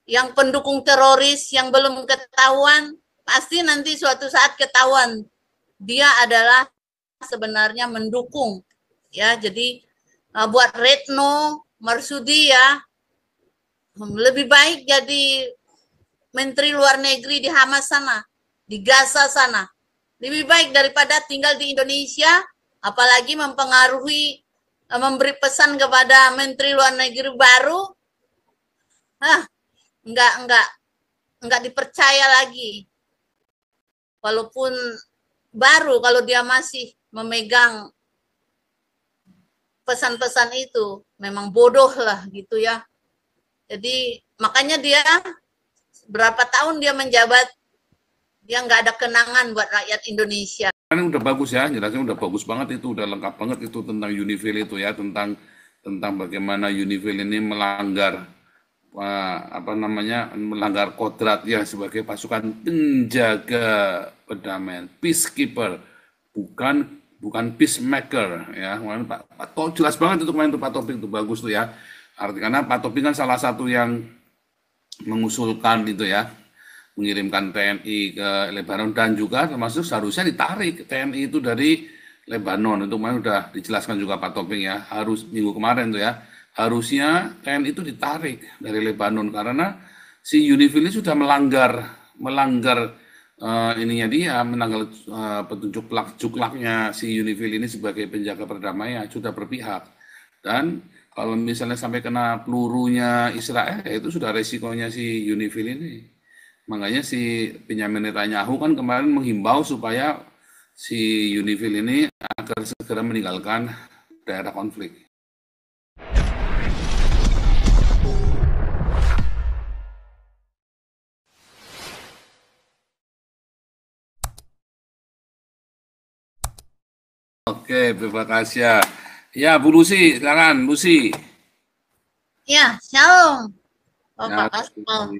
yang pendukung teroris yang belum ketahuan, pasti nanti suatu saat ketahuan dia adalah sebenarnya mendukung. Ya, jadi buat Retno Marsudi ya, lebih baik jadi Menteri Luar Negeri di Hamas sana, di Gaza sana. Lebih baik daripada tinggal di Indonesia, apalagi mempengaruhi, memberi pesan kepada Menteri Luar Negeri baru. Enggak dipercaya lagi. Walaupun baru, kalau dia masih memegang pesan-pesan itu, memang bodoh lah gitu ya. Jadi makanya dia berapa tahun dia menjabat, dia nggak ada kenangan buat rakyat Indonesia. Ini udah bagus ya, jelasnya udah bagus banget itu, udah lengkap banget itu tentang Unifil itu ya, tentang bagaimana Unifil ini melanggar melanggar kodrat ya sebagai pasukan penjaga perdamaian, peacekeeper, bukan bukan peacemaker ya. Kemarin Pak jelas banget itu kemarin tuh Pak Topik itu bagus tuh ya. Karena Pak Topik kan salah satu yang mengusulkan itu ya, mengirimkan TNI ke Lebanon dan juga termasuk seharusnya ditarik TNI itu dari Lebanon. Itu kemarin udah dijelaskan juga Pak Toping ya, harus minggu kemarin tuh ya, harusnya TNI itu ditarik dari Lebanon karena si Unifil ini sudah melanggar ininya dia, melanggar petunjuk juklaknya si Unifil ini sebagai penjaga perdamaian, sudah berpihak. Dan kalau misalnya sampai kena pelurunya Israel, ya itu sudah resikonya si Unifil ini. Makanya si Benyamin Netanyahu kan kemarin menghimbau supaya si Unifil ini agar segera meninggalkan daerah konflik. Oke, terima kasih ya. Ya, Bu Lucy, silakan, Lucy. Ya, shalom Ya, Bapak Kasmal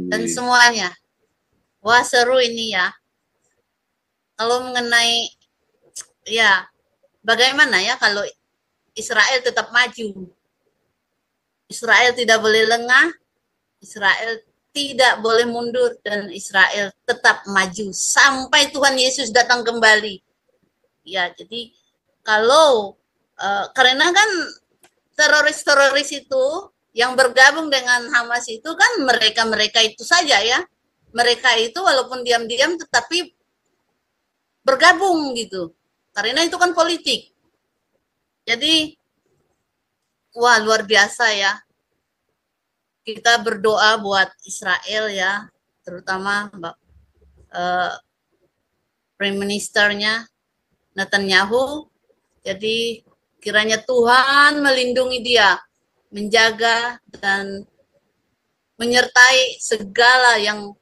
dan semuanya. Wah, seru ini ya. Kalau mengenai ya bagaimana ya kalau Israel tetap maju. Israel tidak boleh lengah, Israel tidak boleh mundur, dan Israel tetap maju sampai Tuhan Yesus datang kembali. Ya, jadi kalau karena kan teroris-teroris itu yang bergabung dengan Hamas itu kan mereka-mereka itu saja ya. Mereka itu walaupun diam-diam tetapi bergabung gitu. Karena itu kan politik. Jadi wah, luar biasa ya. Kita berdoa buat Israel ya, terutama Prime Ministernya Netanyahu. Jadi kiranya Tuhan melindungi dia, menjaga dan menyertai segala yang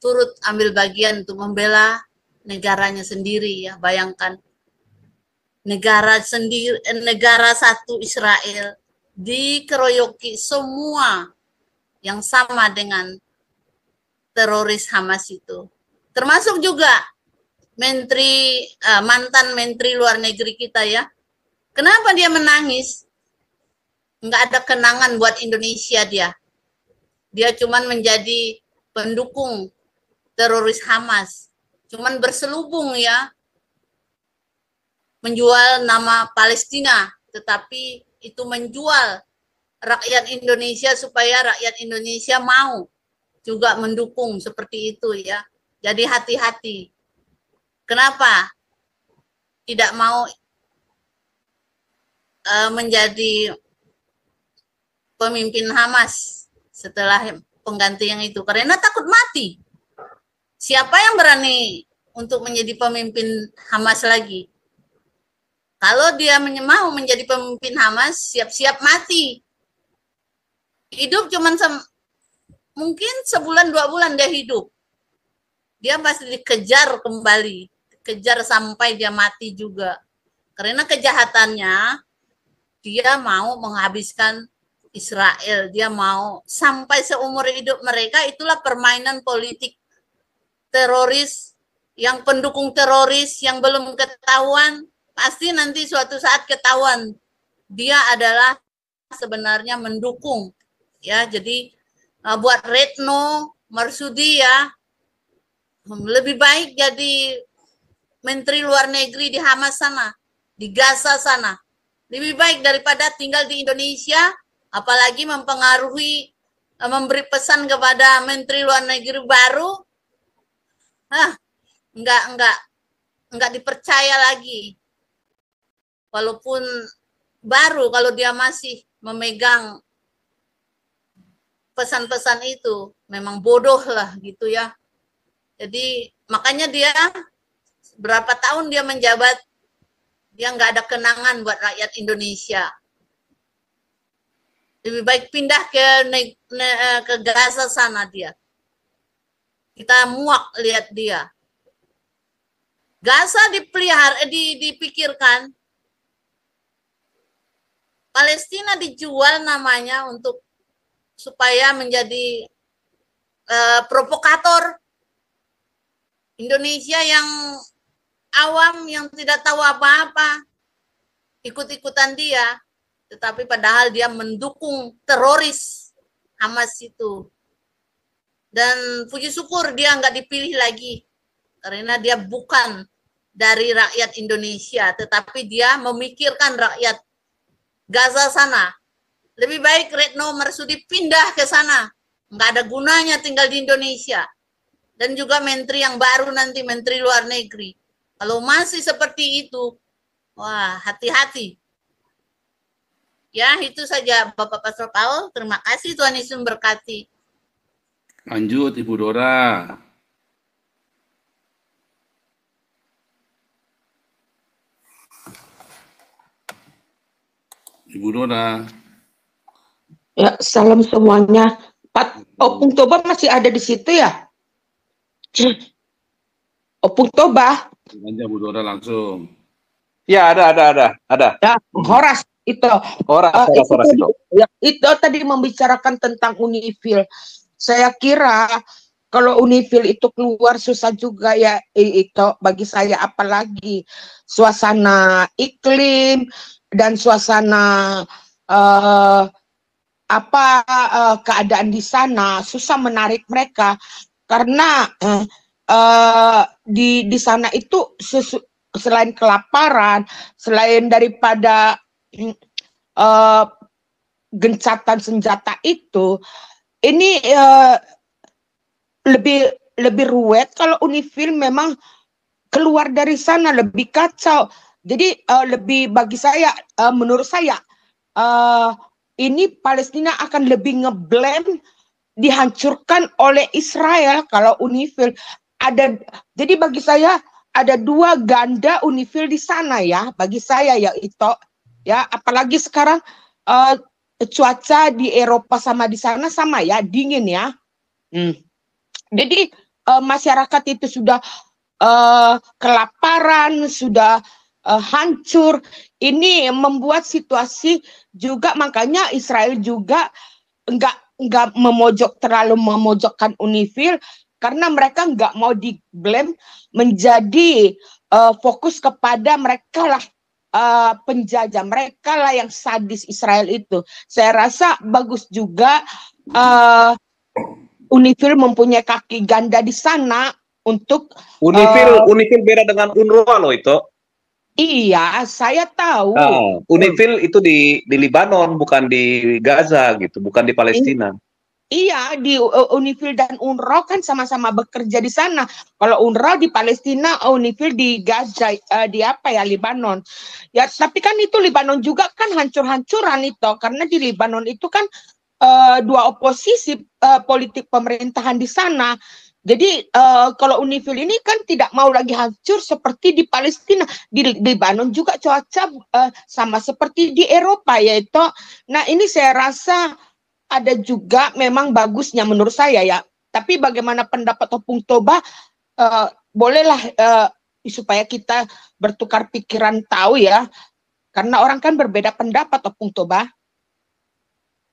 turut ambil bagian untuk membela negaranya sendiri ya. Bayangkan negara sendiri, negara satu Israel dikeroyoki semua yang sama dengan teroris Hamas itu. Termasuk juga mantan Menteri Luar Negeri kita ya. Kenapa dia menangis? Nggak ada kenangan buat Indonesia dia. Dia cuman menjadi pendukung teroris Hamas. Cuman berselubung ya. Menjual nama Palestina. Tetapi itu menjual rakyat Indonesia supaya rakyat Indonesia mau juga mendukung seperti itu ya. Jadi hati-hati. Kenapa tidak mau menjadi pemimpin Hamas setelah pengganti yang itu? Karena takut mati. Siapa yang berani untuk menjadi pemimpin Hamas lagi? Kalau dia mau menjadi pemimpin Hamas, siap-siap mati. Hidup cuman mungkin sebulan 2 bulan dia hidup. Dia pasti dikejar kembali, kejar sampai dia mati juga. Karena kejahatannya, dia mau menghabiskan Israel, dia mau sampai seumur hidup mereka. Itulah permainan politik teroris, yang pendukung teroris yang belum ketahuan, pasti nanti suatu saat ketahuan dia adalah sebenarnya mendukung ya. Jadi buat Retno Marsudi ya, lebih baik jadi Menteri Luar Negeri di Hamas sana, di Gaza sana. Lebih baik daripada tinggal di Indonesia, apalagi mempengaruhi, memberi pesan kepada Menteri Luar Negeri baru. Enggak dipercaya lagi. Walaupun baru, kalau dia masih memegang pesan-pesan itu, memang bodoh lah gitu ya. Jadi makanya dia berapa tahun dia menjabat, dia nggak ada kenangan buat rakyat Indonesia. Lebih baik pindah ke Gaza sana dia. Kita muak lihat dia. Gaza dipikirkan, Palestina dijual namanya untuk supaya menjadi provokator Indonesia yang awam, yang tidak tahu apa-apa, ikut-ikutan dia, tetapi padahal dia mendukung teroris Hamas itu. Dan puji syukur dia nggak dipilih lagi, karena dia bukan dari rakyat Indonesia, tetapi dia memikirkan rakyat Gaza sana. Lebih baik Retno Marsudi pindah ke sana, nggak ada gunanya tinggal di Indonesia. Dan juga menteri yang baru nanti, Menteri Luar Negeri. Kalau masih seperti itu, wah hati-hati. Ya, itu saja Bapak Pastor Paul. Terima kasih, Tuhan Yesus memberkati. Lanjut, Ibu Dora. Ibu Dora. Ya, salam semuanya. Pak Opung Toba masih ada di situ ya? Opung Toba. Aja Bu Dora langsung. Ya, ada. Ya, Horas itu. Horas itu. Ya, itu tadi membicarakan tentang Unifil. Saya kira kalau Unifil itu keluar susah juga ya, itu bagi saya, apalagi suasana iklim dan suasana keadaan di sana susah menarik mereka, karena di sana itu selain kelaparan, selain daripada gencatan senjata itu, ini lebih ruwet kalau Unifil memang keluar dari sana, lebih kacau. Jadi lebih, bagi saya, menurut saya ini Palestina akan lebih ngeblame, dihancurkan oleh Israel kalau Unifil ada. Jadi bagi saya ada dua ganda Unifil di sana ya, bagi saya ya itu ya, apalagi sekarang cuaca di Eropa sama di sana sama ya, dingin ya. Jadi masyarakat itu sudah kelaparan, sudah hancur. Ini membuat situasi juga, makanya Israel juga enggak terlalu memojokkan Unifil, karena mereka enggak mau di-blame, menjadi fokus kepada mereka lah penjajah, mereka lah yang sadis Israel itu. Saya rasa bagus juga Unifil mempunyai kaki ganda di sana untuk Unifil beda dengan UNRWA loh itu. Iya, saya tahu. Unifil itu di Libanon, bukan di Gaza gitu, bukan di Palestina. Iya, di Unifil dan UNRWA kan sama-sama bekerja di sana. Kalau UNRWA di Palestina, Unifil di Gaza, di Libanon. Ya, tapi kan itu Libanon juga kan hancur-hancuran itu, karena di Libanon itu kan dua oposisi politik pemerintahan di sana. Jadi kalau Unifil ini kan tidak mau lagi hancur seperti di Palestina. Di Libanon juga cuaca sama seperti di Eropa yaitu. Nah, ini saya rasa ada juga memang bagusnya menurut saya ya. Tapi bagaimana pendapat Opung Toba, bolehlah supaya kita bertukar pikiran, tahu ya. Karena orang kan berbeda pendapat, Opung Toba.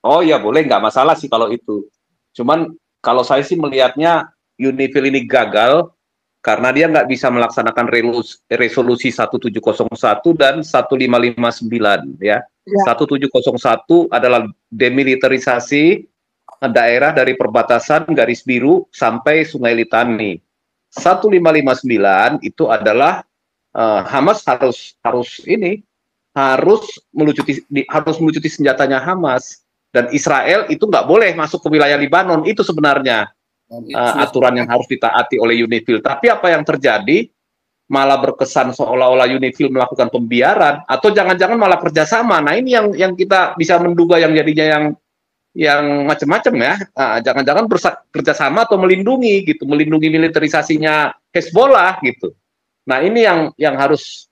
Oh ya, boleh, nggak masalah sih kalau itu. Cuman kalau saya sih melihatnya Unifil ini gagal karena dia nggak bisa melaksanakan resolusi 1701 dan 1559 ya. 1701 adalah demilitarisasi daerah dari perbatasan garis biru sampai Sungai Litani. 1559 itu adalah Hamas harus melucuti senjatanya Hamas, dan Israel itu nggak boleh masuk ke wilayah Libanon. Itu sebenarnya aturan yang harus ditaati oleh UNIFIL. Tapi apa yang terjadi malah berkesan seolah-olah UNIFIL melakukan pembiaran atau jangan-jangan malah kerjasama. Nah ini yang kita bisa menduga yang jadinya yang macam-macam ya. Jangan-jangan kerjasama atau melindungi militerisasinya Hezbollah gitu. Nah ini yang harus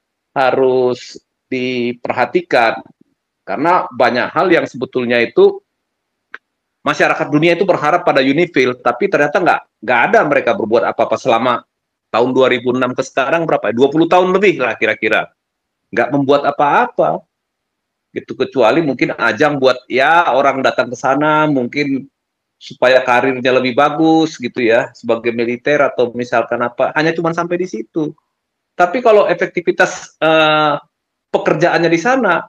diperhatikan, karena banyak hal yang sebetulnya itu masyarakat dunia itu berharap pada UNIFIL, tapi ternyata nggak ada mereka berbuat apa-apa selama tahun 2006 ke sekarang berapa? 20 tahun lebih lah kira-kira. Nggak membuat apa-apa. Gitu, kecuali mungkin ajang buat ya orang datang ke sana mungkin supaya karirnya lebih bagus gitu ya sebagai militer atau misalkan apa, hanya cuma sampai di situ. Tapi kalau efektivitas pekerjaannya di sana,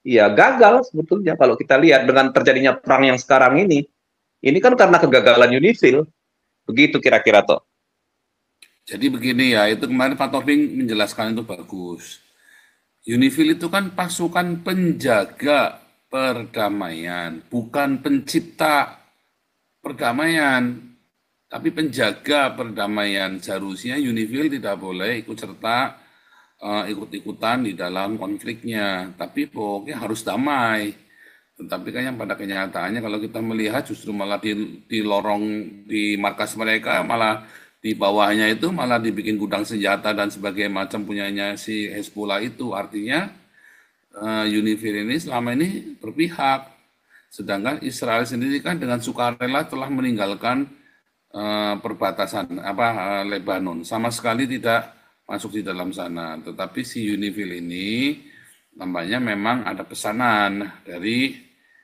ya gagal sebetulnya kalau kita lihat dengan terjadinya perang yang sekarang ini. Ini kan karena kegagalan UNIFIL. Begitu kira-kira toh. Jadi begini ya, itu kemarin Pak Tobing menjelaskan itu bagus. UNIFIL itu kan pasukan penjaga perdamaian, bukan pencipta perdamaian, tapi penjaga perdamaian. Seharusnya UNIFIL tidak boleh ikut serta ikut-ikutan di dalam konfliknya, tapi pokoknya harus damai. Tetapi kan yang pada kenyataannya kalau kita melihat justru malah di lorong di markas mereka, malah di bawahnya itu malah dibikin gudang senjata dan sebagainya macam punyanya si Hezbollah itu. Artinya UNIFIL ini selama ini berpihak, sedangkan Israel sendiri kan dengan sukarela telah meninggalkan perbatasan Lebanon, sama sekali tidak masuk di dalam sana. Tetapi si UNIFIL ini nampaknya memang ada pesanan dari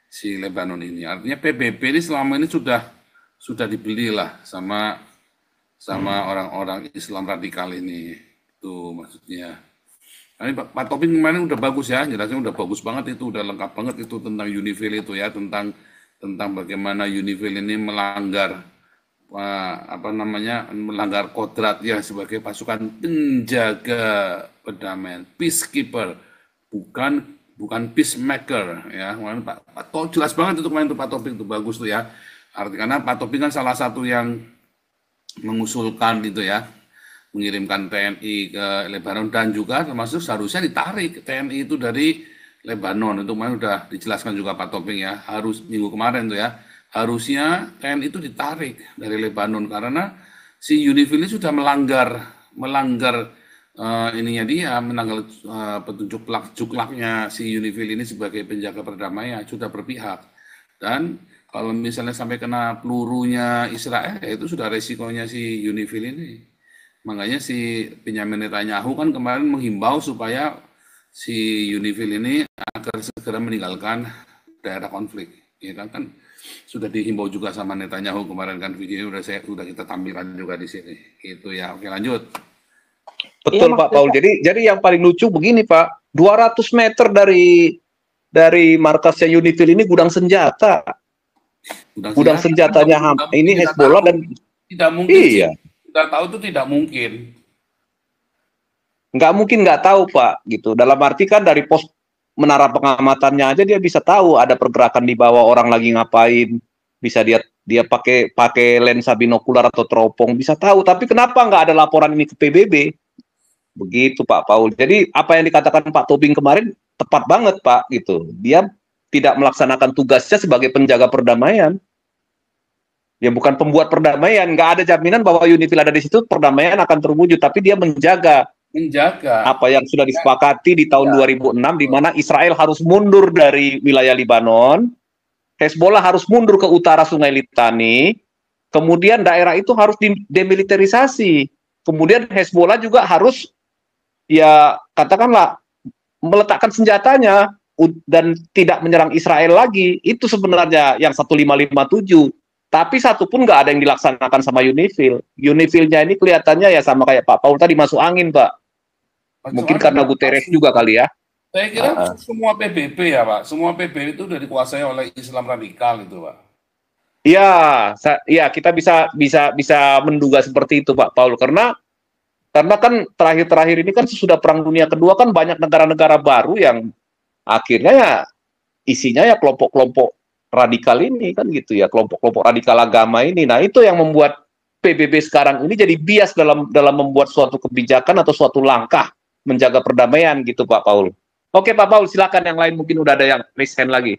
si Lebanon ini. Artinya PBB ini selama ini sudah dibeli lah sama orang-orang Islam radikal ini. Itu maksudnya. Ini Pak Tobing kemarin udah bagus ya, jelasnya udah bagus banget, itu udah lengkap banget itu tentang UNIFIL itu ya, tentang bagaimana UNIFIL ini melanggar melanggar kodrat ya sebagai pasukan penjaga perdamaian, peacekeeper, bukan peacemaker ya. Kemarin Pak jelas banget itu kemarin Pak Tobing itu bagus tuh ya. Karena Pak Tobing kan salah satu yang mengusulkan itu ya, mengirimkan TNI ke Lebanon, dan juga termasuk seharusnya ditarik TNI itu dari Lebanon. Itu kemarin udah dijelaskan juga Pak Tobing ya, harus minggu kemarin tuh ya, harusnya TNI itu ditarik dari Lebanon karena si UNIFIL ini sudah melanggar ininya dia, melanggar petunjuk juklaknya si UNIFIL ini sebagai penjaga perdamaian, sudah berpihak. Dan kalau misalnya sampai kena pelurunya Israel, ya itu sudah resikonya si UNIFIL ini. Makanya si Benyamin Netanyahu kan kemarin menghimbau supaya si UNIFIL ini agar segera meninggalkan daerah konflik. Ya kan sudah dihimbau juga sama Netanyahu kemarin kan, videonya udah kita tampilkan juga di sini. Itu ya. Oke, lanjut. Betul ya, Pak Paul. Jadi yang paling lucu begini Pak, 200 meter dari markasnya UNIFIL ini gudang senjata. Gudang senjatanya ini Hezbollah dan tidak mungkin. Iya. Kita tahu itu tidak mungkin. Nggak mungkin nggak tahu Pak, gitu. Dalam arti kan dari pos menara pengamatannya aja dia bisa tahu ada pergerakan di bawah, orang lagi ngapain, bisa dia pakai lensa binokular atau teropong bisa tahu. Tapi kenapa nggak ada laporan ini ke PBB? Begitu Pak Paul. Jadi apa yang dikatakan Pak Tobing kemarin tepat banget Pak, gitu. Dia tidak melaksanakan tugasnya sebagai penjaga perdamaian. Ya bukan pembuat perdamaian, nggak ada jaminan bahwa UNIFIL ada di situ perdamaian akan terwujud, tapi dia menjaga apa yang sudah disepakati di tahun 2006, di mana Israel harus mundur dari wilayah Libanon, Hezbollah harus mundur ke utara Sungai Litani, kemudian daerah itu harus demilitarisasi, kemudian Hezbollah juga harus ya katakanlah meletakkan senjatanya dan tidak menyerang Israel lagi. Itu sebenarnya yang 1557. Tapi satu pun nggak ada yang dilaksanakan sama UNIFIL. UNIFIL-nya ini kelihatannya ya sama kayak Pak Paul tadi, masuk angin, Pak. Mungkin karena Guterres juga kali ya. Saya kira semua PBB ya, Pak. Semua PBB itu sudah dikuasai oleh Islam radikal itu, Pak. Ya, kita bisa menduga seperti itu, Pak Paul, karena kan terakhir-terakhir ini kan sesudah Perang Dunia Kedua kan banyak negara-negara baru yang akhirnya ya isinya ya kelompok-kelompok radikal ini kan gitu ya, kelompok-kelompok radikal agama ini. Nah, itu yang membuat PBB sekarang ini jadi bias dalam membuat suatu kebijakan atau suatu langkah menjaga perdamaian gitu, Pak Paul. Oke, Pak Paul, silakan yang lain, mungkin udah ada yang raise hand lagi.